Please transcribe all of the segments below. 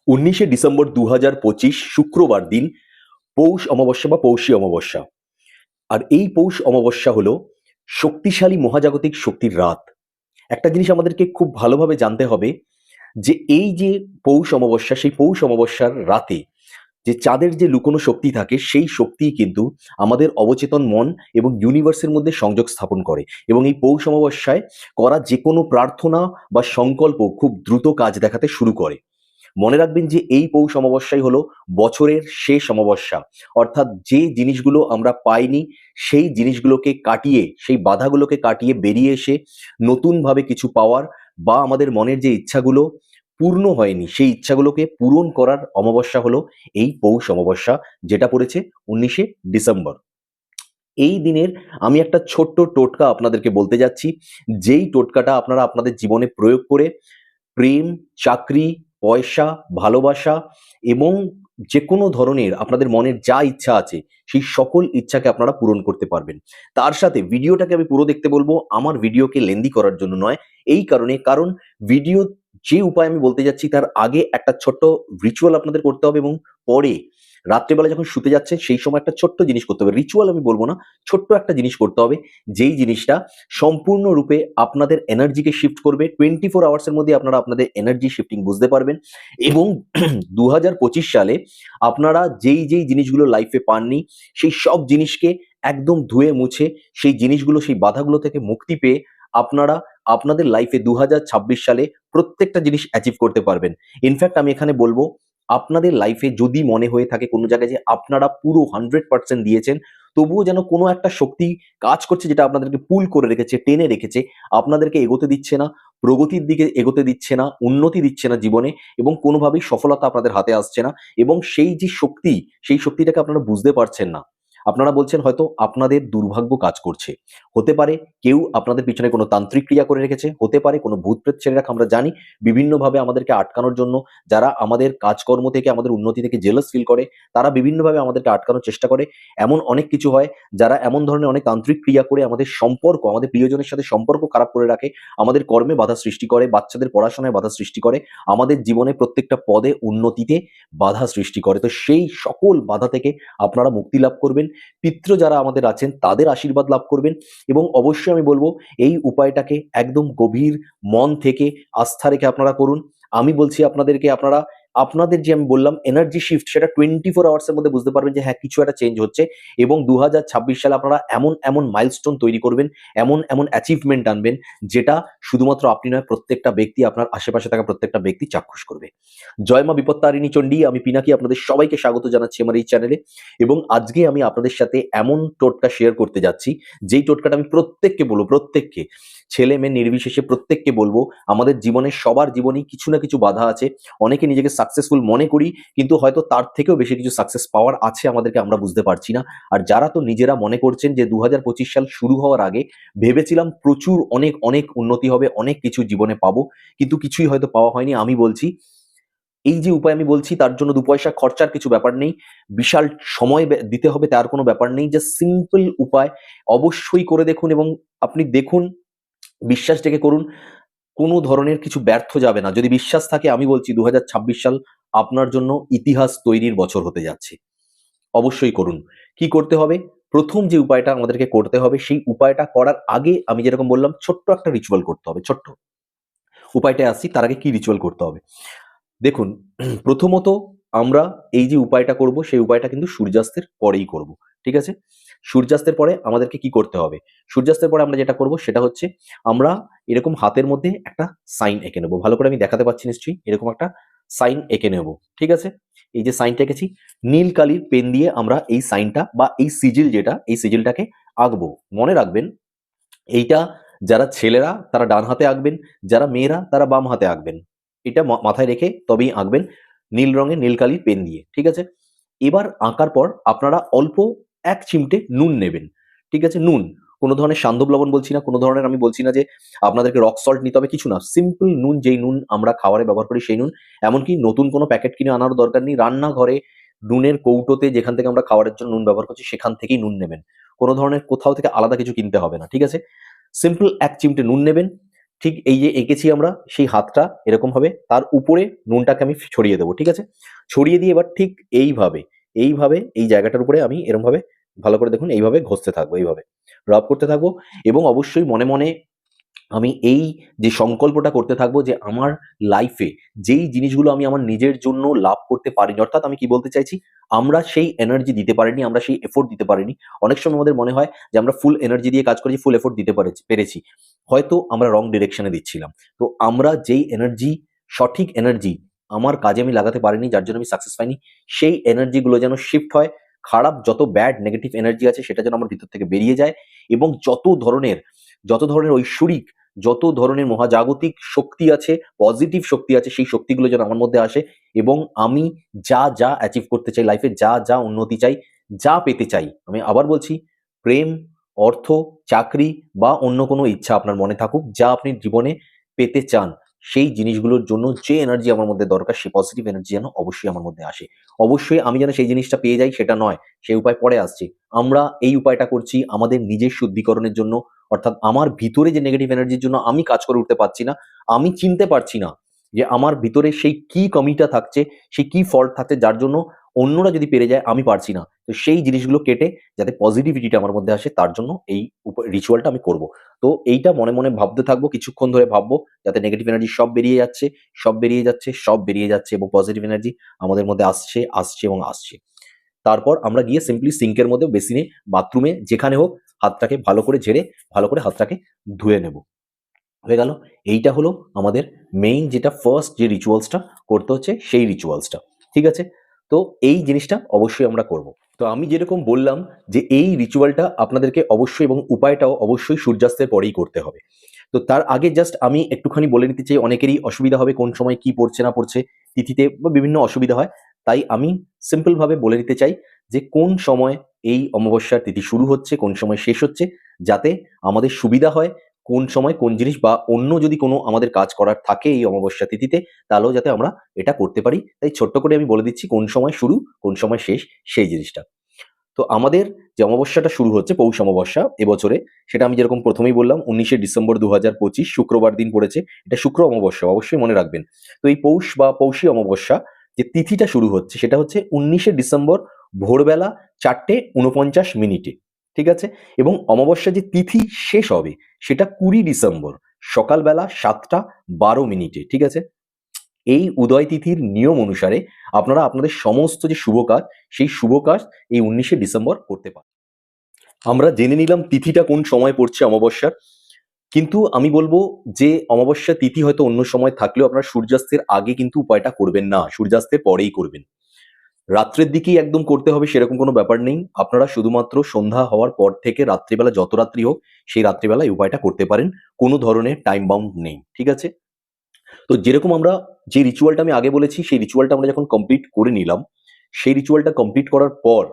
19শে December 2025 শুক্রবার দিন পৌষ অমাবস্যা বা পৌষী অমাবস্যা। আর এই পৌষ অমাবস্যা হলো শক্তিশালী মহাজাগতিক শক্তির রাত। একটা জিনিস আমাদেরকে খুব ভালোভাবে জানতে হবে যে এই যে পৌষ অমাবস্যা, সেই পৌষ অমাবস্যার রাতে যে চাঁদের যে লুকোনো শক্তি থাকে, সেই শক্তিই কিন্তু আমাদের অবচেতন মন এবং ইউনিভার্সের মধ্যে সংযোগ স্থাপন করে এবং এই পৌষ অমাবস্যায় করা যে কোনো প্রার্থনা বা সংকল্প খুব দ্রুত কাজ দেখাতে শুরু করে। মনে রাখবেন যে এই পৌষ অমাবস্যাই হলো বছরের শেষ অমাবস্যা। অর্থাৎ যে জিনিসগুলো আমরা পাইনি, সেই জিনিসগুলোকে কাটিয়ে, সেই বাধাগুলোকে কাটিয়ে বেরিয়ে এসে নতুনভাবে কিছু পাওয়ার বা আমাদের মনের যে ইচ্ছাগুলো পূর্ণ হয়নি, সেই ইচ্ছাগুলোকে পূরণ করার অমাবস্যা হলো এই পৌষ অমাবস্যা, যেটা পড়েছে 19শে ডিসেম্বর। এই দিনের আমি একটা ছোট্ট টোটকা আপনাদেরকে বলতে যাচ্ছি, যেই টোটকাটা আপনারা আপনাদের জীবনে প্রয়োগ করে প্রেম, চাকরি, পয়সা, ভালোবাসা এবং যেকোনো ধরনের আপনাদের মনের যা ইচ্ছা আছে, সেই সকল ইচ্ছাকে আপনারা পূরণ করতে পারবেন। তার সাথে ভিডিওটাকে আমি পুরো দেখতে বলবো, আমার ভিডিওকে লেন্দি করার জন্য নয়। এই কারণে, কারণ ভিডিও যে উপায় আমি বলতে যাচ্ছি তার আগে একটা ছোট্ট রিচুয়াল আপনাদের করতে হবে এবং পরে রাত্রেবেলা যখন শুতে যাচ্ছে সেই সময় একটা ছোট্ট জিনিস করতে হবে। রিচুয়াল আমি বলবো না, ছোট্ট একটা জিনিস করতে হবে, যেই জিনিসটা সম্পূর্ণরূপে আপনাদের এনার্জিকে শিফট করবে। 24 আওয়ার্সের মধ্যে আপনারা আপনাদের এনার্জি শিফটিং বুঝতে পারবেন এবং 2025 সালে আপনারা যেই যেই জিনিসগুলো লাইফে পাননি, সেই সব জিনিসকে একদম ধুয়ে মুছে, সেই জিনিসগুলো, সেই বাধাগুলো থেকে মুক্তি পেয়ে আপনারা আপনাদের লাইফে 2026 সালে প্রত্যেকটা জিনিস অ্যাচিভ করতে পারবেন। ইনফ্যাক্ট আমি এখানে বলবো, আপনাদের লাইফে যদি মনে হয়ে থাকে কোনো জায়গায় যে আপনারা পুরো 100% দিয়েছেন, তবুও যেন কোনো একটা শক্তি কাজ করছে যেটা আপনাদেরকে পুল করে রেখেছে, টেনে রেখেছে, আপনাদেরকে এগোতে দিচ্ছে না, প্রগতির দিকে এগোতে দিচ্ছে না, উন্নতি দিচ্ছে না জীবনে, এবং কোনোভাবেই সফলতা আপনাদের হাতে আসছে না, এবং সেই যে শক্তি, সেই শক্তিটাকে আপনারা বুঝতে পারছেন না। আপনারা বলছেন হয়তো আপনাদের দুর্ভাগ্য কাজ করছে। হতে পারে কেউ আপনাদের পিছনে কোনো তান্ত্রিক ক্রিয়া করে রেখেছে, হতে পারে কোনো ভূত প্রেত ছেড়ে রাখা, আমরা জানি বিভিন্নভাবে আমাদেরকে আটকানোর জন্য যারা আমাদের কাজকর্ম থেকে, আমাদের উন্নতি থেকে জেলাস ফিল করে, তারা বিভিন্নভাবে আমাদেরকে আটকানোর চেষ্টা করে। এমন অনেক কিছু হয়, যারা এমন ধরনের অনেক তান্ত্রিক ক্রিয়া করে আমাদের সম্পর্ক, আমাদের প্রিয়জনের সাথে সম্পর্ক খারাপ করে রাখে, আমাদের কর্মে বাধা সৃষ্টি করে, বাচ্চাদের পড়াশোনায় বাধা সৃষ্টি করে, আমাদের জীবনে প্রত্যেকটা পদে উন্নতিতে বাধা সৃষ্টি করে। তো সেই সকল বাধা থেকে আপনারা মুক্তি লাভ করবেন, পিতৃ যারা আমাদের আছেন তাদের আশীর্বাদ লাভ করবেন, এবং অবশ্যই আমি বলবো এই উপায়টাকে একদম গভীর মন থেকে আস্থা রেখে আপনারা করুন। আমি বলছি আপনাদেরকে, আপনারা আপনাদের যে আমি বললাম এনার্জি শিফট, সেটা 24 আওয়ার্সের মধ্যে বুঝতে পারবেন যে হ্যাঁ, কিছু একটা চেঞ্জ হচ্ছে, এবং 2026 সালে আপনারা এমন এমন মাইলস্টোন তৈরি করবেন, এমন এমন অ্যাচিভমেন্ট আনবেন, যেটা শুধুমাত্র আপনি নয়, প্রত্যেকটা ব্যক্তি, আপনার আশেপাশে থাকা প্রত্যেকটা ব্যক্তি চাক্ষুষ করবে। জয় মা বিপত্তারিণী চণ্ডী, আমি পিনাকি আপনাদের সবাইকে স্বাগত জানাচ্ছি আমার এই চ্যানেলে। এবং আজকে আমি আপনাদের সাথে এমন টোটকা শেয়ার করতে যাচ্ছি, যেই টোটকাটা আমি প্রত্যেককে বলবো, প্রত্যেককে, ছেলে মেয়ে নির্বিশেষে প্রত্যেককে বলবো। আমাদের জীবনে সবার জীবনেই কিছু না কিছু বাধা আছে। অনেকে নিজেকে সাকসেসফুল মনে করি, কিন্তু হয়তো তার থেকেও বেশি কিছু সাকসেস পাওয়ার আছে আমাদেরকে, আমরা বুঝতে পারছি না। আর যারা তো নিজেরা মনে করছেন যে 2025 সাল শুরু হওয়ার আগে ভেবেছিলাম প্রচুর অনেক অনেক উন্নতি হবে, অনেক কিছু জীবনে পাবো, কিন্তু কিছুই হয়তো পাওয়া হয়নি, আমি বলছি এই যে উপায় আমি বলছি তার জন্য 2 পয়সা খরচার কিছু ব্যাপার নেই, বিশাল সময় দিতে হবে তার কোনো ব্যাপার নেই, জাস্ট সিম্পল উপায়। অবশ্যই করে দেখুন এবং আপনি দেখুন, বিশ্বাস থেকে করুন, কোনো ধরনের কিছু ব্যর্থ যাবে না। যদি বিশ্বাস থাকে, আমি বলছি 2026 সাল আপনার জন্য ইতিহাস তৈরির বছর হতে যাচ্ছে। অবশ্যই করুন। কি করতে হবে? প্রথম যে উপায়টা আমাদেরকে করতে হবে, সেই উপায়টা করার আগে আমি যেরকম বললাম ছোট্ট একটা রিচুয়াল করতে হবে। ছোট্ট উপায়টায় আসছি, তার আগে কি রিচুয়াল করতে হবে দেখুন। প্রথমত আমরা এই যে উপায়টা করব, সেই উপায়টা কিন্তু সূর্যাস্তের পরেই করব। ঠিক আছে? সূর্যাস্তের পরে আমাদেরকে কি করতে হবে? সূর্যাস্তের পরে আমরা যেটা করব সেটা হচ্ছে, আমরা এরকম হাতের মধ্যে একটা সাইন এঁকে নেব। ভালো করে আমি দেখাতে পাচ্ছি নিশ্চয়ই, এরকম একটা সাইন এঁকে নেব। ঠিক আছে? এই যে সাইনটা এঁকেছি, নীল কালির পেন দিয়ে আমরা এই সাইনটা বা এই সিজিল, যেটা এই সিজিলটাকে আঁকবো। মনে রাখবেন, এইটা যারা ছেলেরা তারা ডান হাতে আঁকবেন, যারা মেয়েরা তারা বাম হাতে আঁকবেন। এটা মাথায় রেখে তবেই আঁকবেন, নীল রঙের নীল কালির পেন দিয়ে। ঠিক আছে? এবার আঁকার পর আপনারা অল্প 1 চিমটে নুন নেবেন। ঠিক আছে? নুন, কোনো ধরনের সান্ধ্যব লবণ বলছি না, কোনো ধরনের আমি বলছি না যে আপনাদেরকে রক সল্ট নিতে হবে, কিছু না। সিম্পল নুন, যেই নুন আমরা খাবারে ব্যবহার করি সেই নুন। এমনকি নতুন কোনো প্যাকেট কিনে আনার দরকার নেই, রান্নাঘরে নুনের কৌটোতে যেখান থেকে আমরা খাবারের জন্য নুন ব্যবহার করছি সেখান থেকেই নুন নেবেন। কোনো ধরনের কোথাও থেকে আলাদা কিছু কিনতে হবে না। ঠিক আছে? সিম্পল 1 চিমটে নুন নেবেন, ঠিক এই যে এঁকেছি আমরা, সেই হাতটা এরকম হবে, তার উপরে নুনটাকে আমি ছড়িয়ে দেবো, ঠিক আছে? ছড়িয়ে দিয়ে এবার ঠিক এইভাবে, এইভাবে এই জায়গাটার উপরে আমি এরমভাবে ভালো করে দেখুন এইভাবে ঘষতে থাকবো, এইভাবে রাব করতে থাকবো। এবং অবশ্যই মনে মনে আমি এই যে সংকল্পটা করতে থাকবো যে আমার লাইফে যেই জিনিসগুলো আমি আমার নিজের জন্য লাভ করতে পারিনি, অর্থাৎ আমি কি বলতে চাইছি, আমরা সেই এনার্জি দিতে পারিনি, আমরা সেই এফোর্ট দিতে পারিনি। অনেক সময় আমাদের মনে হয় যে আমরা ফুল এনার্জি দিয়ে কাজ করেছি, ফুল এফোর্ট দিতে পেরেছি, হয়তো আমরা রং ডিরেকশনে দিচ্ছিলাম। তো আমরা যেই এনার্জি, সঠিক এনার্জি আমার কাজে আমি লাগাতে পারিনি, যার জন্য আমি সাকসেস পাইনি, সেই এনার্জিগুলো যেন শিফট হয়, খারাপ যত ব্যাড নেগেটিভ এনার্জি আছে সেটা যেন আমার ভিতর থেকে বেরিয়ে যায়, এবং যত ধরনের ঐশ্বরিক, যত ধরনের মহাজাগতিক শক্তি আছে, পজিটিভ শক্তি আছে, সেই শক্তিগুলো যেন আমার মধ্যে আসে, এবং আমি যা যা অ্যাচিভ করতে চাই লাইফে, যা যা উন্নতি চাই, যা পেতে চাই, আমি আবার বলছি, প্রেম, অর্থ, চাকরি বা অন্য কোনো ইচ্ছা আপনার মনে থাকুক, যা আপনি জীবনে পেতে চান, সেই জিনিসগুলোর জন্য যে এনার্জি আমার মধ্যে দরকার, সেই পজিটিভ এনার্জি যেন অবশ্যই আমার মধ্যে আসে। অবশ্যই আমি যেন সেই জিনিসটা পেয়ে যাই সেটা নয়, সেই উপায় পরে আসছে। আমরা এই উপায়টা করছি আমাদের নিজের শুদ্ধিকরণের জন্য, অর্থাৎ আমার ভিতরে যে নেগেটিভ এনার্জির জন্য আমি কাজ করে উঠতে পারছি না, আমি চিনতে পারছি না যে আমার ভিতরে সেই কি কমিটা থাকছে, সেই কি ফল্ট থাকছে, যার জন্য অন্যরা যদি পেরে যায় আমি পারছি না। তো সেই জিনিসগুলো কেটে যাতে পজিটিভিটিটা আমার মধ্যে আসে, তার জন্য এই রিচুয়ালটা আমি করব। তো এইটা মনে মনে ভাবতে থাকবো, কিছুক্ষণ ধরে ভাববো, যাতে নেগেটিভ এনার্জি সব বেরিয়ে যাচ্ছে, সব বেরিয়ে যাচ্ছে, সব বেরিয়ে যাচ্ছে, এবং পজিটিভ এনার্জি আমাদের মধ্যে আসছে, আসছে এবং আসছে। তারপর আমরা গিয়ে সিম্পলি সিঙ্কের মধ্যে, বেসিনে, বাথরুমে, যেখানে হোক, হাতটাকে ভালো করে ঝেড়ে ভালো করে হাতটাকে ধুয়ে নেব। হয়ে গেল। এইটা হলো আমাদের মেইন, যেটা ফার্স্ট যে রিচুয়ালসটা করতে হচ্ছে, সেই রিচুয়ালসটা। ঠিক আছে? তো এই জিনিসটা অবশ্যই আমরা করব। তো আমি যেরকম বললাম যে এই রিচুয়ালটা আপনাদেরকে অবশ্যই, এবং উপায়টাও অবশ্যই সূর্যাস্তের পরেই করতে হবে। তো তার আগে জাস্ট আমি একটুখানি বলে নিতে চাই, অনেকেরই অসুবিধা হবে কোন সময় কি পড়ছে না পড়ছে, তিথিতে বা বিভিন্ন অসুবিধা হয়। তাই আমি সিম্পল ভাবে বলে দিতে চাই যে কোন সময় এই অমাবস্যার তিথি শুরু হচ্ছে, কোন সময় শেষ হচ্ছে, যাতে আমাদের সুবিধা হয়, কোন সময় কোন জিনিস, বা অন্য যদি কোনো আমাদের কাজ করার থাকে এই অমাবস্যা তিথিতে, তাহলেও যাতে আমরা এটা করতে পারি। তাই ছোট্ট করে আমি বলে দিচ্ছি কোন সময় শুরু, কোন সময় শেষ, সেই জিনিসটা। তো আমাদের যে অমাবস্যাটা শুরু হচ্ছে, পৌষ অমাবস্যা এবছরে, সেটা আমি যেরকম প্রথমেই বললাম 19শে ডিসেম্বর 2025 শুক্রবার দিন পড়েছে। এটা শুক্র অমাবস্যা, অবশ্যই মনে রাখবেন। তো এই পৌষ বা পৌষী অমাবস্যা যে তিথিটা শুরু হচ্ছে, সেটা হচ্ছে 19শে ডিসেম্বর ভোরবেলা 4:49 ঠিক আছে? এবং অমাবস্যা যে তিথি শেষ হবে, সেটা 20 ডিসেম্বর সকালবেলা 7:12 ঠিক আছে? এই উদয় তিথির নিয়ম অনুসারে আপনারা আপনাদের সমস্ত যে শুভ কাজ, সেই শুভ কাজ এই 19শে ডিসেম্বর করতে পারেন। আমরা জেনে নিলাম তিথিটা কোন সময় পড়ছে অমাবস্যার। কিন্তু আমি বলবো যে অমাবস্যা তিথি হয়তো অন্য সময় থাকলেও আপনারা সূর্যাস্তের আগে কিন্তু উপায়টা করবেন না, সূর্যাস্তের পরেই করবেন। রাত্রের দিকেই একদম করতে হবে সেরকম কোনো ব্যাপার নেই। আপনারা শুধুমাত্র সন্ধ্যা হওয়ার পর থেকে রাত্রিবেলা, যত রাত্রি হোক, সেই রাত্রিবেলা এই উপায়টা করতে পারেন। কোনো ধরনের টাইম বাউন্ড নেই। ঠিক আছে? তো যেরকম আমরা যে রিচুয়ালটা আমি আগে বলেছি, সেই রিচুয়ালটা আমরা যখন কমপ্লিট করে নিলাম, সেই রিচুয়ালটা কমপ্লিট করার পর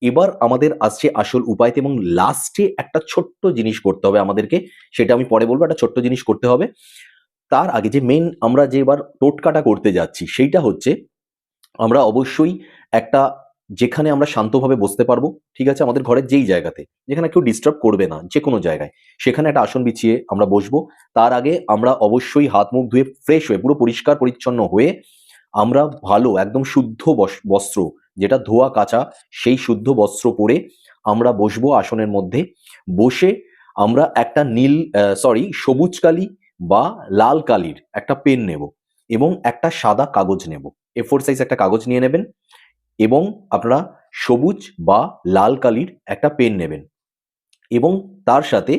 এবার আমাদের আসছে আসল উপায়তে, এবং লাস্টে একটা ছোট্ট জিনিস করতে হবে আমাদেরকে, সেটা আমি পরে বলবো। একটা ছোট্ট জিনিস করতে হবে। তার আগে যে মেন আমরা যে এবার টোটকাটা করতে যাচ্ছি, সেইটা হচ্ছে আমরা অবশ্যই একটা, যেখানে আমরা শান্তভাবে বসতে পারবো, ঠিক আছে, আমাদের ঘরের যেই জায়গাতে, যেখানে কেউ ডিস্টার্ব করবে না, যে কোনো জায়গায়, সেখানে একটা আসন বিছিয়ে আমরা বসবো। তার আগে আমরা অবশ্যই হাত মুখ ধুয়ে ফ্রেশ হয়ে, পুরো পরিষ্কার পরিচ্ছন্ন হয়ে, আমরা ভালো একদম শুদ্ধ বস্ত্র, যেটা ধোয়া কাচা, সেই শুদ্ধ বস্ত্র পরে আমরা বসবো আসনের মধ্যে। বসে আমরা একটা সবুজ কালি বা লাল কালির একটা পেন নেব, এবং একটা সাদা কাগজ নেব। A4 সাইজ একটা কাগজ নিয়ে নেবেন, এবং আপনারা সবুজ বা লাল কালির একটা পেন নেবেন, এবং তার সাথে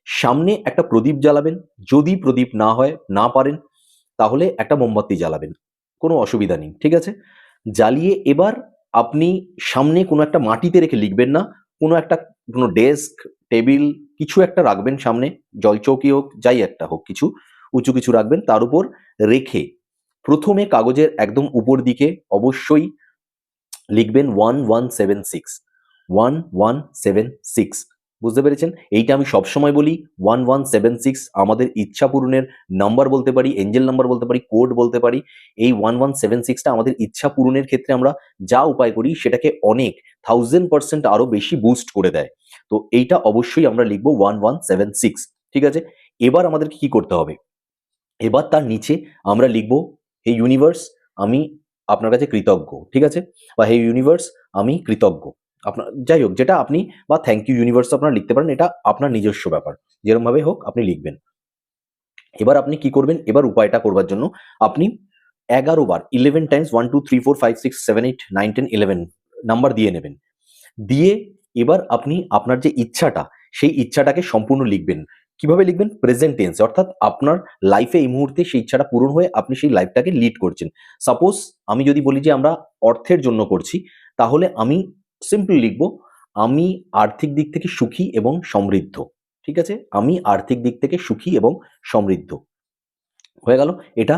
সামনে একটা প্রদীপ জ্বালাবেন। যদি প্রদীপ না হয়, না পারেন, তাহলে একটা মোমবাতি জ্বালাবেন, কোনো অসুবিধা নেই। ঠিক আছে? জ্বালিয়ে এবার আপনি সামনে কোনো একটা, মাটিতে রেখে লিখবেন না, কোনো ডেস্ক, টেবিল কিছু একটা রাখবেন সামনে, জলচৌকি হোক, যাই একটা হোক, কিছু উঁচু কিছু রাখবেন, তার উপর রেখে প্রথমে কাগজের একদম উপর দিকে অবশ্যই লিখবেন 1176, 1176। বুঝতে পেরেছেন? এইটা আমি সবসময় বলি, 1176 আমাদের ইচ্ছা পূরণের নাম্বার বলতে পারি, এঞ্জেল নাম্বার বলতে পারি, কোড বলতে পারি। এই 1176টা আমাদের ইচ্ছা পূরণের ক্ষেত্রে আমরা যা উপায় করি, সেটাকে অনেক 1000% আরো বেশি বুস্ট করে দেয়। তো এইটা অবশ্যই আমরা লিখবো 1176। ঠিক আছে? এবার আমাদেরকে কি করতে হবে, এবার তার নিচে আমরা লিখব, হে ইউনিভার্স আমি আপনার কাছে কৃতজ্ঞ, ঠিক আছে, বা হে ইউনিভার্স আমি কৃতজ্ঞ, আপনার যাই হোক যেটা আপনি, বা থ্যাংক ইউ ইউনিভার্স আপনারা লিখতে পারেন, এটা আপনার নিজস্ব ব্যাপার, যেরকমভাবে হোক আপনি লিখবেন। এবার আপনি কি করবেন, এবার উপায়টা করবার জন্য আপনি 11 বার 11 টাইমস 1 2 3 4 5 6 7 8 9 10 11 নাম্বার দিয়ে নেবেন। দিয়ে এবার আপনি আপনার যে ইচ্ছাটা, সেই ইচ্ছাটাকে সম্পূর্ণ লিখবেন। কিভাবে লিখবেন? প্রেজেন্ট টেন্সে, অর্থাৎ আপনার লাইফে এই মুহূর্তে সেই ইচ্ছাটা পূরণ হয়ে আপনি সেই লাইফটাকে লিড করছেন। সাপোজ আমি যদি বলি যে আমরা অর্থের জন্য করছি, তাহলে আমি সিম্পলি লিখব, আমি আর্থিক দিক থেকে সুখী এবং সমৃদ্ধ। ঠিক আছে? আমি আর্থিক দিক থেকে সুখী এবং সমৃদ্ধ। হয়ে গেল এটা।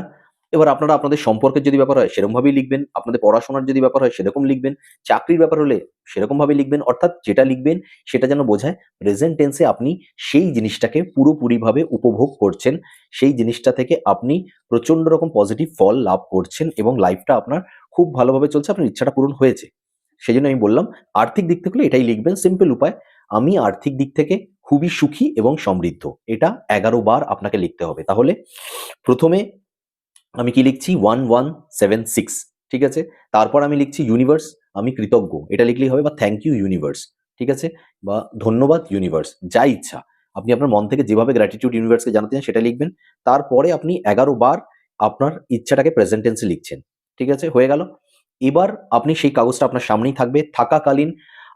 এবার আপনারা আপনাদের সম্পর্কের যদি ব্যাপার হয় সেরকমভাবেই লিখবেন, আপনাদের পড়াশোনার যদি ব্যাপার হয় সেরকম লিখবেন, চাকরির ব্যাপার হলে সেরকমভাবে লিখবেন। অর্থাৎ যেটা লিখবেন সেটা যেন বোঝায় প্রেজেন্ট টেন্সে আপনি সেই জিনিসটাকে পুরোপুরিভাবে উপভোগ করছেন, সেই জিনিসটা থেকে আপনি প্রচণ্ড রকম পজিটিভ ফল লাভ করছেন এবং লাইফটা আপনার খুব ভালোভাবে চলছে, আপনার ইচ্ছাটা পূরণ হয়েছে। সেজন্য আমি বললাম আর্থিক দিক থেকে হলে এটাই লিখবেন, সিম্পল উপায়, আমি আর্থিক দিক থেকে খুবই সুখী এবং সমৃদ্ধ। এটা 11 বার আপনাকে লিখতে হবে। তাহলে প্রথমে আমি কি লিখছি 1176, ঠিক আছে, তারপর আমি লিখছি ইউনিভার্স আমি কৃতজ্ঞ, এটা লিখলেই হবে, বা থ্যাংক ইউ ইউনিভার্স, ঠিক আছে, বা ধন্যবাদ ইউনিভার্স, যা ইচ্ছা আপনি আপনার মন থেকে যেভাবে গ্র্যাটিটিউড ইউনিভার্সকে জানাতে চান সেটা লিখবেন। তারপরে আপনি 11 বার আপনার ইচ্ছাটাকে প্রেজেন্ট টেন্সে লিখছেন, ঠিক আছে, হয়ে গেল। এবার আপনি সেই কাগজটা আপনার সামনেই থাকবে, থাকাকালীন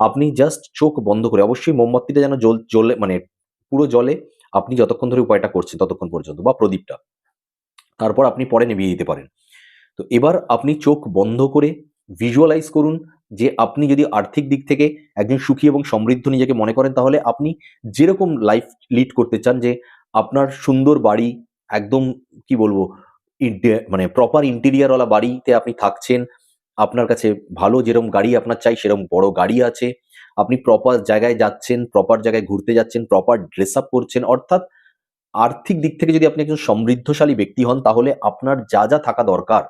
আপনি জাস্ট চোখ বন্ধ করে, অবশ্যই মোমবাতিটা যেন জ্বলে মানে পুরো জলে, আপনি যতক্ষণ ধরে উপায়টা করছেন ততক্ষণ পর্যন্ত, বা প্রদীপটা, তারপর আপনি পরে নিভিয়ে দিতে পারেন। তো এবার আপনি চোখ বন্ধ করে ভিজুয়ালাইজ করুন যে আপনি যদি আর্থিক দিক থেকে একজন সুখী এবং সমৃদ্ধ নিজেকে মনে করেন, তাহলে আপনি যেরকম লাইফ লিড করতে চান, যে আপনার সুন্দর বাড়ি, একদম কি বলবো, মানে প্রপার ইন্টেরিয়ারওয়ালা বাড়িতে আপনি থাকছেন, আপনার কাছে ভালো যেরকম গাড়ি আপনার চাই সেরকম বড় গাড়ি আছে, আপনি প্রপার জায়গায় যাচ্ছেন, প্রপার জায়গায় ঘুরতে যাচ্ছেন, প্রপার ড্রেস আপ করছেন, অর্থাৎ আর্থিক দিক থেকে যদি আপনি একজন সমৃদ্ধশালী ব্যক্তি হন, তাহলে আপনার যা যা থাকা দরকার,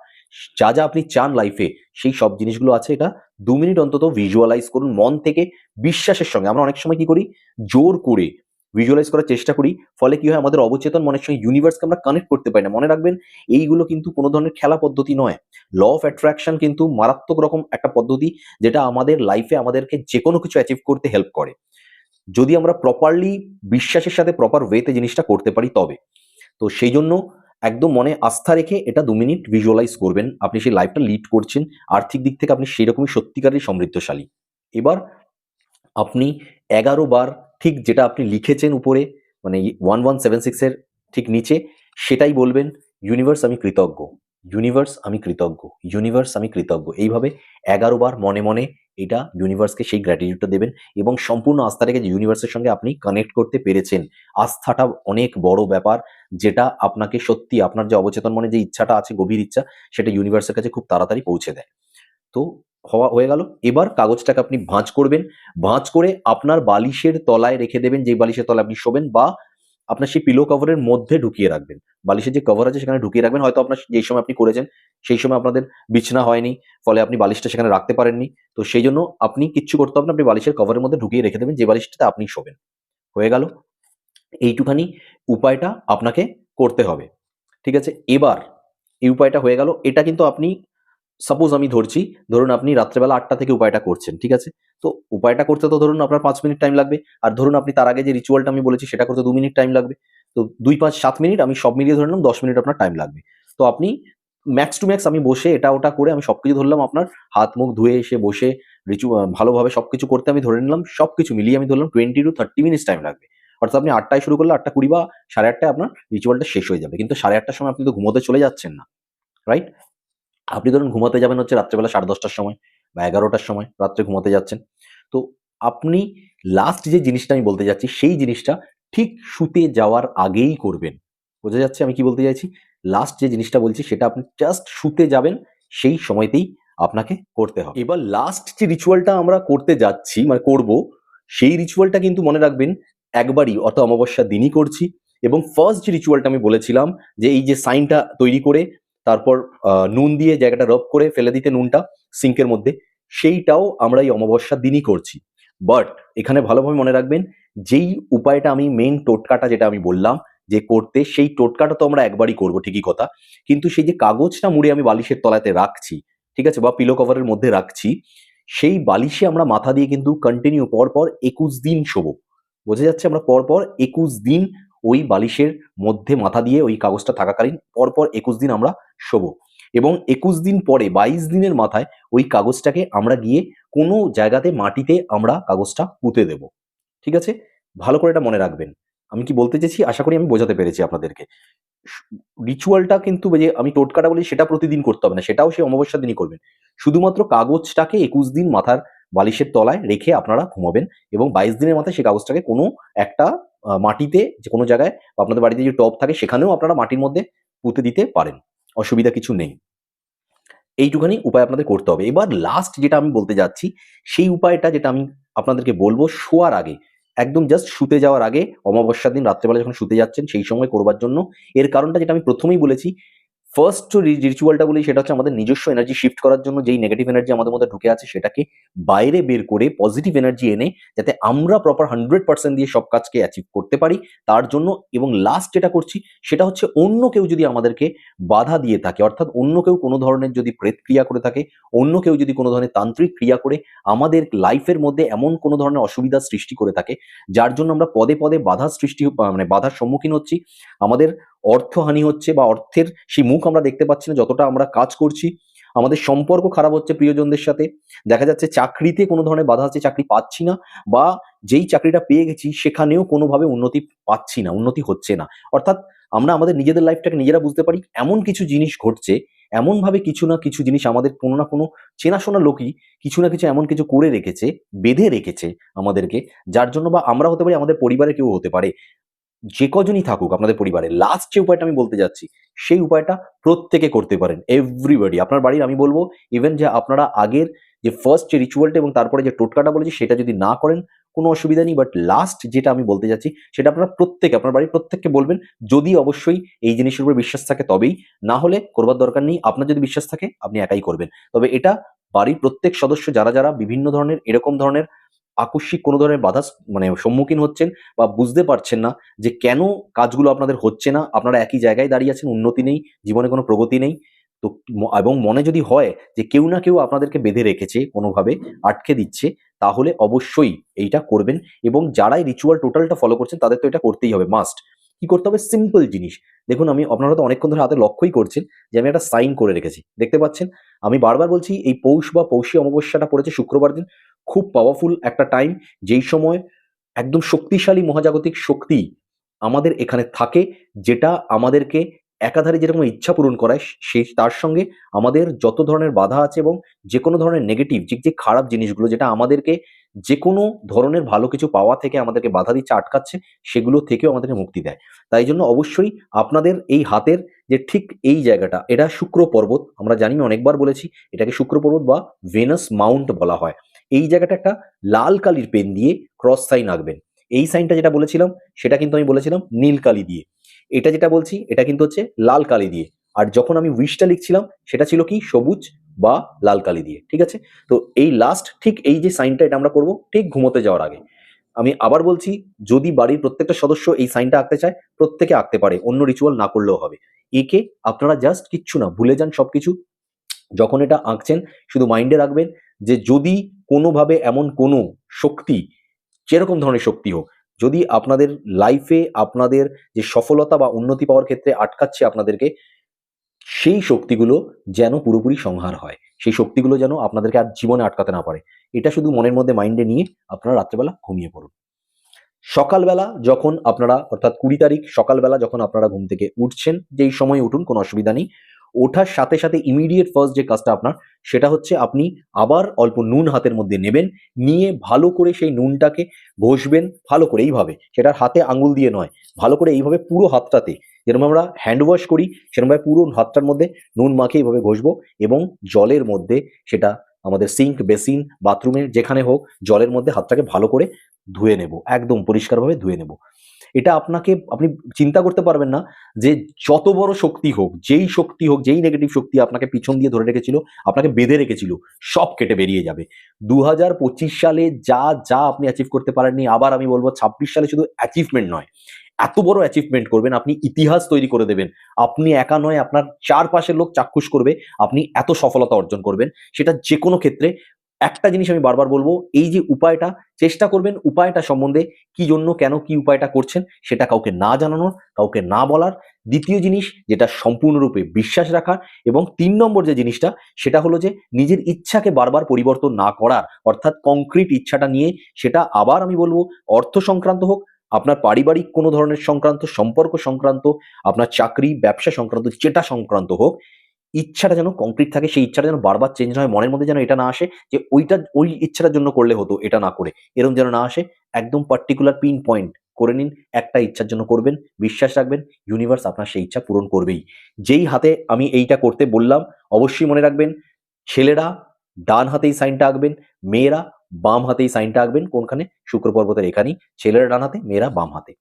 যা যা আপনি চান লাইফে, সেই সব জিনিসগুলো আছে। এটা 2 মিনিট অন্তত ভিজুয়ালাইজ করুন মন থেকে, বিশ্বাসের সঙ্গে। আমরা অনেক সময় কি করি, জোর করে ভিজুয়ালাইজ করার চেষ্টা করি, ফলে কি হয়, আমাদের অবচেতন মনের সঙ্গে ইউনিভার্সকে আমরা কানেক্ট করতে পারি না। মনে রাখবেন, এইগুলো কিন্তু কোনো ধরনের খেলা পদ্ধতি নয়। ল অফ অ্যাট্রাকশন কিন্তু মারাত্মক রকম একটা পদ্ধতি, যেটা আমাদের লাইফে আমাদেরকে যে কোনো কিছু অ্যাচিভ করতে হেল্প করে, যদি আমরা প্রপারলি বিশ্বাসের সাথে প্রপার ওয়েতে জিনিসটা করতে পারি তবে। তো সেই জন্য একদম মনে আস্থা রেখে এটা 2 মিনিট ভিজুয়ালাইজ করবেন, আপনি সেই লাইফটা লিড করছেন, আর্থিক দিক থেকে আপনি সেইরকমই সত্যিকারের সমৃদ্ধশালী। এবার আপনি 11 বার ঠিক যেটা আপনি লিখেছেন উপরে, মানে 1176 এর ঠিক নিচে, সেটাই বলবেন, ইউনিভার্স আমি কৃতজ্ঞ, ইউনিভার্স আমি কৃতজ্ঞ, ইউনিভার্স আমি কৃতজ্ঞ। এইভাবে 11 বার মনে মনে এটা ইউনিভার্সকে সেই গ্র্যাটিটিউডটা দেবেন, এবং সম্পূর্ণ আস্থা রেখে যে ইউনিভার্সের সঙ্গে আপনি কানেক্ট করতে পেরেছেন। আস্থাটা অনেক বড় ব্যাপার, যেটা আপনাকে সত্যি আপনার যে অবচেতন মনে যে ইচ্ছাটা আছে, গভীর ইচ্ছা, সেটা ইউনিভার্সের কাছে খুব তাড়াতাড়ি পৌঁছে দেয়। তো হয়ে গেল। এবার কাগজটাকে আপনি ভাঁজ করবেন। ভাঁজ করে আপনার বালিশের তলায় রেখে দেবেন, যেই বালিশের তলায় আপনি শোবেন, বা আপনার সেই পিলো কভারের মধ্যে ঢুকিয়ে রাখবেন। বালিশের যে কভার আছে সেখানে ঢুকিয়ে রাখবেন। হয়তো আপনার যেই সময় আপনি করেছেন, সেই সময় আপনাদের বিছানা হয়নি, ফলে আপনি বালিশটা সেখানে রাখতে পারেননি। তো সেই জন্য আপনি কিচ্ছু করতে হবে না, আপনি বালিশের কভারের মধ্যে ঢুকিয়ে রেখে দেবেন, যে বালিশটাতে আপনি শোবেন। হয়ে গেল। এইটুখানি উপায়টা আপনাকে করতে হবে। ঠিক আছে? এবার এই উপায়টা হয়ে গেল। এটা কিন্তু আপনি, সাপোজ আমি ধরছি, ধরুন আপনি রাত্রেবেলা 8টা থেকে উপায়টা করছেন, ঠিক আছে? তো উপায়টা করতে তো ধরুন আপনার 5 মিনিট টাইম লাগবে। আর ধরুন আপনি তার আগে যে রিচুয়ালটা আমি বলেছি সেটা করতে 2 মিনিট টাইম লাগবে। তো 2, 5, 7 মিনিট, আমি সব মিলিয়ে ধরে নিলাম 10 মিনিট আপনার টাইম লাগবে। তো আপনি ম্যাক্স টু ম্যাক্স, আমি বসে এটা ওটা করে আমি সবকিছু ধরলাম, আপনার হাত মুখ ধুয়ে এসে বসে ভালোভাবে সবকিছু করতে আমি ধরে নিলাম, সবকিছু মিলিয়ে আমি ধরলাম 20 to 30 মিনিটস টাইম লাগবে। অর্থাৎ আপনি 8টায় শুরু করলে 8টা 20 বা 8:30টায় আপনার রিচুয়ালটা শেষ হয়ে যাবে। কিন্তু 8:30টার সময় আপনি তো ঘুমোতে চলে যাচ্ছেন না, রাইট? আপনি ধরুন ঘুমাতে যাবেন হচ্ছে রাত্রেবেলা 10:30টার সময় বা 11টার সময় রাত্রে ঘুমাতে যাচ্ছেন। তো আপনি লাস্ট যে জিনিসটা আমি বলতে যাচ্ছি, সেই জিনিসটা ঠিক শুতে যাওয়ার আগেই করবেন। বোঝা যাচ্ছে আমি কি বলতে চাইছি? লাস্ট যে জিনিসটা বলছি সেটা আপনি জাস্ট শুতে যাবেন, সেই সময়তেই আপনাকে করতে হবে। এবার লাস্ট যে রিচুয়ালটা আমরা করতে যাচ্ছি, মানে করব, সেই রিচুয়ালটা কিন্তু মনে রাখবেন একবারই, অর্থাৎ অমাবস্যার দিনই করছি। এবং ফার্স্ট যে রিচুয়ালটা আমি বলেছিলাম, যে এই যে সাইনটা তৈরি করে তারপর নুন দিয়ে জায়গাটা রব করে ফেলে দিতে, নুনটা সিঙ্কের মধ্যে, সেইটাও আমরা এই অমাবস্যার দিনই করছি। বাট এখানে ভালোভাবে মনে রাখবেন, যেই উপায়টা আমি, মেইন টোটকাটা যেটা আমি বললাম, যে করতে, সেই টোটকাটা তো আমরা একবারই করবো, ঠিকই কথা। কিন্তু সেই যে কাগজটা মুড়ে আমি বালিশের তলাতে রাখছি, ঠিক আছে, বা পিলো কভারের মধ্যে রাখছি, সেই বালিশে আমরা মাথা দিয়ে কিন্তু কন্টিনিউ পরপর 21 দিন শোবো। বোঝা যাচ্ছে? আমরা পরপর 21 দিন ওই বালিশের মধ্যে মাথা দিয়ে ওই কাগজটা থাকাকালীন পরপর 21 দিন আমরা শোবো। এবং 21 দিন পরে 22 দিনের মাথায় ওই কাগজটাকে আমরা গিয়ে কোনো জায়গাতে মাটিতে আমরা কাগজটা পুঁতে দেব। ঠিক আছে? ভালো করে এটা মনে রাখবেন। আমি কি বলতে চেয়েছি আশা করি আমি বোঝাতে পেরেছি আপনাদেরকে। রিচুয়ালটা কিন্তু ওই যে আমি টোটকাটা বলি সেটা প্রতিদিন করতে হবে না। সেটাও সেই অমাবস্যার দিনই করবেন। শুধুমাত্র কাগজটাকে 21 দিন মাথার বালিশের তলায় রেখে আপনারা ঘুমাবেন এবং 22 দিনের মাথায় সেই কাগজটাকে কোনো একটা মাটিতে যে কোনো জায়গায় বা আপনাদের বাড়িতে যে টব থাকে সেখানেও আপনারা মাটির মধ্যে পুঁতে দিতে পারেন। অসুবিধা কিছু নেই। এইটুখানি উপায় আপনাদের করতে হবে। এবার লাস্ট যেটা আমি বলতে যাচ্ছি, সেই উপায়টা যেটা আমি আপনাদেরকে বলব শোয়ার আগে, একদম জাস্ট শুতে যাওয়ার আগে, অমাবস্যার দিন রাত্রেবেলা যখন শুতে যাচ্ছেন সেই সময় করবার জন্য। এর কারণটা যেটা আমি প্রথমেই বলেছি, ফার্স্ট রিচুয়ালটা বলি সেটা হচ্ছে আমাদের নিজস্ব এনার্জি শিফট করার জন্য যেই নেগেটিভ এনার্জি আমাদের মধ্যে ঢুকে আছে সেটাকে বাইরে বের করে পজিটিভ এনার্জি এনে যাতে আমরা প্রপার 100% দিয়ে সব কাজকে অ্যাচিভ করতে পারি তার জন্য। এবং লাস্ট যেটা করছি সেটা হচ্ছে অন্য কেউ যদি আমাদেরকে বাধা দিয়ে থাকে, অর্থাৎ অন্য কেউ কোনো ধরনের যদি প্রেত ক্রিয়া করে থাকে, অন্য কেউ যদি কোনো ধরনের তান্ত্রিক ক্রিয়া করে আমাদের লাইফের মধ্যে এমন কোনো ধরনের অসুবিধার সৃষ্টি করে থাকে যার জন্য আমরা পদে পদে বাধার সৃষ্টি মানে বাধার সম্মুখীন হচ্ছি, আমাদের অর্থহানি হচ্ছে বা অর্থের সেই মুখ আমরা দেখতে পাচ্ছি না যতটা আমরা কাজ করছি, আমাদের সম্পর্ক খারাপ হচ্ছে প্রিয়জনদের সাথে, দেখা যাচ্ছে চাকরিতে কোনো ধরনের বাধা আছে, চাকরি পাচ্ছি না, বা যেই চাকরিটা পেয়ে গেছি সেখানেও কোনোভাবে উন্নতি পাচ্ছি না, উন্নতি হচ্ছে না। অর্থাৎ আমরা আমাদের নিজেদের লাইফটাকে নিজেরা বুঝতে পারি এমন কিছু জিনিস ঘটছে, এমনভাবে কিছু না কিছু জিনিস আমাদের কোনো না কোনো চেনাশোনা লোকই কিছু না কিছু এমন কিছু করে রেখেছে, বেঁধে রেখেছে আমাদেরকে, যার জন্য বা আমরা হতে পারি, আমাদের পরিবারে কেউ হতে পারে, যে কজনই থাকুক আপনাদের পরিবারে, লাস্ট যে উপায়টা আমি বলতে যাচ্ছি সেই উপায়টা প্রত্যেকে করতে পারেন, এভরিবডি আপনার বাড়ির। আমি বলবো ইভেন যে আপনারা আগের যে ফার্স্ট যে রিচুয়ালটা এবং তারপরে যে টোটকাটা বলেছি সেটা যদি না করেন কোনো অসুবিধা নেই, বাট লাস্ট যেটা আমি বলতে যাচ্ছি সেটা আপনারা প্রত্যেকে আপনার বাড়ির প্রত্যেককে বলবেন, যদি অবশ্যই এই জিনিসের উপর বিশ্বাস থাকে তবেই, না হলে করবার দরকার নেই। আপনার যদি বিশ্বাস থাকে আপনি একাই করবেন, তবে এটা বাড়ির প্রত্যেক সদস্য যারা যারা বিভিন্ন ধরনের এরকম ধরনের আকস্মিক কোনো ধরনের বাধা মানে সম্মুখীন হচ্ছেন বা বুঝতে পারছেন না যে কেন কাজগুলো আপনাদের হচ্ছে না, আপনারা একই জায়গায় দাঁড়িয়ে আছেন, উন্নতি নেই, জীবনে কোনো প্রগতি নেই, তো এবং মনে যদি হয় যে কেউ না কেউ আপনাদেরকে বেঁধে রেখেছে, কোনোভাবে আটকে দিচ্ছে, তাহলে অবশ্যই এইটা করবেন। এবং যারা এই রিচুয়াল টোটালটা ফলো করছেন তাদের তো এটা করতেই হবে, মাস্ট। কি করতে হবে? সিম্পল জিনিস। দেখুন, আমি আপনারা তো অনেকক্ষণ ধরে হাতে লক্ষ্যই করছেন যে আমি একটা সাইন করে রেখেছি, দেখতে পাচ্ছেন। আমি বারবার বলছি এই পৌষ বা পৌষী অমাবস্যাটা পড়েছে শুক্রবার দিন, খুব পাওয়ারফুল একটা টাইম, যেই সময় একদম শক্তিশালী মহাজাগতিক শক্তি আমাদের এখানে থাকে, যেটা আমাদেরকে একাধারে যেরকম ইচ্ছা পূরণ করায়, সেই তার সঙ্গে আমাদের যত ধরনের বাধা আছে এবং যে কোনো ধরনের নেগেটিভ যে খারাপ জিনিসগুলো যেটা আমাদেরকে যে কোনো ধরনের ভালো কিছু পাওয়া থেকে আমাদেরকে বাধা দিচ্ছে, আটকাচ্ছে, সেগুলো থেকেও আমাদেরকে মুক্তি দেয়। তাই জন্য অবশ্যই আপনাদের এই হাতের যে ঠিক এই জায়গাটা, এটা শুক্র পর্বত, আমরা জানি, আমি অনেকবার বলেছি এটাকে শুক্র পর্বত বা ভেনাস মাউন্ট বলা হয়। এই জায়গাটা একটা লাল কালির পেন দিয়ে ক্রস সাইন আঁকবেন। এই সাইনটা যেটা বলেছিলাম সেটা কিন্তু আমি বলেছিলাম নীল কালি দিয়ে, এটা যেটা বলছি এটা কিন্তু হচ্ছে লাল কালি দিয়ে। আর যখন আমি উইশটা লিখছিলাম সেটা ছিল কি সবুজ বা লাল কালি দিয়ে, ঠিক আছে। তো এই লাস্ট ঠিক এই যে সাইনটা এটা আমরা করব ঠিক ঘুমোতে যাওয়ার আগে। আমি আবার বলছি, যদি বাড়ির প্রত্যেকটা সদস্য এই সাইনটা আঁকতে চায় প্রত্যেকে আঁকতে পারে, অন্য রিচুয়াল না করলেও হবে। একে আপনারা জাস্ট কিচ্ছু না, ভুলে যান সবকিছু। যখন এটা আঁকছেন শুধু মাইন্ডে রাখবেন যে যদি কোনোভাবে এমন কোনো শক্তি, যেরকম ধরনের শক্তি হোক, যদি আপনাদের লাইফে আপনাদের যে সফলতা বা উন্নতি পাওয়ার ক্ষেত্রে আটকাচ্ছে আপনাদেরকে, সেই শক্তিগুলো যেন পুরোপুরি সংহার হয়, সেই শক্তিগুলো যেন আপনাদেরকে আর জীবনে আটকাতে না পারে। এটা শুধু মনের মধ্যে মাইন্ডে নিয়ে আপনারা রাত্রেবেলা ঘুমিয়ে পড়ুন। সকালবেলা যখন আপনারা, অর্থাৎ 20 তারিখ সকালবেলা যখন আপনারা ঘুম থেকে উঠছেন, যেই সময় উঠুন কোনো অসুবিধা নেই, ওঠার সাথে সাথে ইমিডিয়েট ফার্স্ট যে কাজটা আপনার সেটা হচ্ছে আপনি আবার অল্প নুন হাতের মধ্যে নেবেন, নিয়ে ভালো করে সেই নুনটাকে ঘষবেন ভালো করে, এইভাবে, সেটা হাতে আঙুল দিয়ে নয়, ভালো করে এইভাবে পুরো হাতটাতে, যেরকম আমরা হ্যান্ড ওয়াশ করি সেরকমভাবে পুরো হাতটার মধ্যে নুন মাখিয়ে এইভাবে ঘষবো এবং জলের মধ্যে, সেটা আমাদের সিঙ্ক, বেসিন, বাথরুমের যেখানে হোক, জলের মধ্যে হাতটাকে ভালো করে ধুয়ে নেব, একদম পরিষ্কারভাবে ধুয়ে নেব। এটা আপনি চিন্তা করতে পারবেন না যে যত বড় শক্তি হোক, যেই শক্তি হোক, যেই নেগেটিভ শক্তি আপনাকে পিছন দিয়ে ধরে রেখেছিল, আপনাকে বেঁধে রেখেছিল, সব কেটে বেরিয়ে যাবে। 2025 সালে যা যা আপনি অ্যাচিভ করতে পারেননি, আবার আমি বলবো 26 সালে শুধু অ্যাচিভমেন্ট নয়, এত বড় অ্যাচিভমেন্ট করবেন, আপনি ইতিহাস তৈরি করে দেবেন। আপনি একা নয়, আপনার চারপাশের লোক চাক্ষুষ করবে আপনি এত সফলতা অর্জন করবেন। সেটা যেকোনো ক্ষেত্রে। একটা জিনিস আমি বারবার বলবো, এই যে উপায়টা, চেষ্টা করবেন উপায়টা সম্বন্ধে কি জন্য, কেন, কি উপায়টা করছেন সেটা কাউকে না জানানোর, কাউকে না বলার। দ্বিতীয় জিনিস যেটা সম্পূর্ণরূপে বিশ্বাস রাখার, এবং ৩ নম্বর যে জিনিসটা সেটা হলো যে নিজের ইচ্ছাকে বারবার পরিবর্তন না করার, অর্থাৎ কংক্রিট ইচ্ছাটা নিয়ে, সেটা আবার আমি বলবো অর্থ সংক্রান্ত হোক, আপনার পারিবারিক কোনো ধরনের সংক্রান্ত, সম্পর্ক সংক্রান্ত, আপনার চাকরি, ব্যবসা সংক্রান্ত, যেটা সংক্রান্ত হোক, ইচ্ছাটা যেন কংক্রিট থাকে, সেই ইচ্ছাটা যেন বারবার চেঞ্জ না হয়, মনের মধ্যে যেন এটা না আসে যে ওই ইচ্ছাটার জন্য করলে হতো, এটা না করে, এরকম যেন না আসে। একদম পার্টিকুলার পিন পয়েন্ট করে নিন, একটা ইচ্ছার জন্য করবেন, বিশ্বাস রাখবেন ইউনিভার্স আপনার সেই ইচ্ছা পূরণ করবেই। যেই হাতে আমি এইটা করতে বললাম, অবশ্যই মনে রাখবেন, ছেলেরা ডান হাতেই সাইনটা আঁকবেন, মেয়েরা বাম হাতেই সাইনটা আঁকবেন। কোনখানে? শুক্র পর্বতের এখানেই, ছেলেরা ডান হাতে, মেয়েরা বাম হাতে।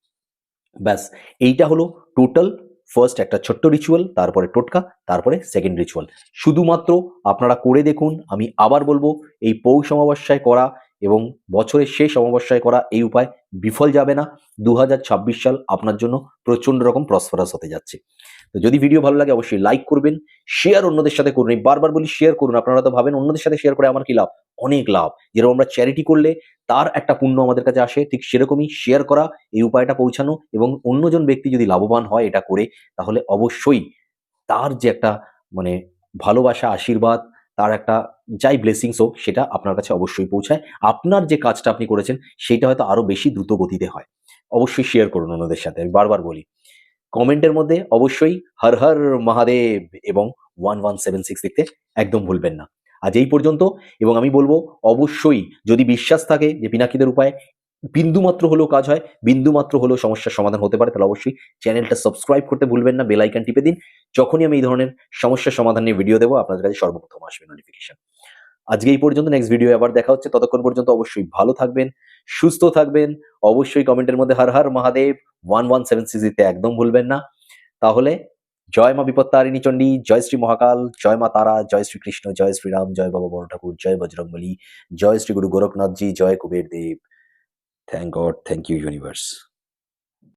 ব্যাস, এইটা হলো টোটাল ফার্স্ট একটা ছোট্ট রিচুয়াল, তারপরে টোটকা, তারপরে সেকেন্ড রিচুয়াল। শুধুমাত্র আপনারা করে দেখুন। আমি আবার বলবো, এই পৌষ অমাবস্যায় করা এবং বছরের শেষ অমাবস্যায় করা এই উপায় বিফল যাবে না। 2026 সাল আপনার জন্য প্রচন্ড রকম প্রসপারাস হতে যাচ্ছে। তো যদি ভিডিও ভালো লাগে অবশ্যই লাইক করবেন, শেয়ার অন্যদের সাথে করুন। এই বারবার বলি শেয়ার করুন। আপনারা তো ভাবেন অন্যদের সাথে শেয়ার করে আমার কি লাভ? অনেক লাভ। যেরকম আমরা চ্যারিটি করলে তার একটা পুণ্য আমাদের কাছে আসে, ঠিক সেরকমই শেয়ার করা, এই উপায়টা পৌঁছানো, এবং অন্যজন ব্যক্তি যদি লাভবান হয় এটা করে, তাহলে অবশ্যই তার যে একটা মানে ভালোবাসা, আশীর্বাদ, তার একটা যাই ব্লেসিংস হোক সেটা আপনার কাছে অবশ্যই পৌঁছায়। আপনার যে কাজটা আপনি করেছেন সেটা হয়তো আরো বেশি দ্রুত গতিতে হয়। অবশ্যই শেয়ার করুন অন্যদের সাথে। আমি বারবার বলি। কমেন্টের মধ্যে অবশ্যই হর হর মহাদেব এবং 1176 লিখতে একদম ভুলবেন না। আজ এই পর্যন্ত। এবং আমি বলবো অবশ্যই যদি বিশ্বাস থাকে যে পিনাকিদের উপায় বিন্দুমাত্র হলেও কাজ হয়, বিন্দুমাত্র হলেও সমস্যার সমাধান হতে পারে, তাহলে অবশ্যই চ্যানেলটা সাবস্ক্রাইব করতে ভুলবেন না, বেল আইকন টিপে দিন। যখনই আমি এই ধরনের সমস্যার সমাধান নিয়ে ভিডিও দেবো আপনাদের কাছে সর্বপ্রথম আসবে নোটিফিকেশন। আজকে এই পর্যন্ত, নেক্সট ভিডিও আবার দেখা হচ্ছে। ততক্ষণ পর্যন্ত অবশ্যই ভালো থাকবেন, সুস্থ থাকবেন। অবশ্যই কমেন্টের মধ্যে হর হর মহাদেব 1176 দিতে একদম ভুলবেন না। তাহলে জয় মা বিপত্তারিণী চণ্ডী, জয় শ্রী মহাকাল, জয় মা তারা, জয় শ্রীকৃষ্ণ, জয় শ্রীরাম, জয় বাবা বড় ঠাকুর, জয় বজরংবলী, জয় শ্রী গুরু গোরখনাথজি, জয় Kuber Dev. Thank God, thank you universe.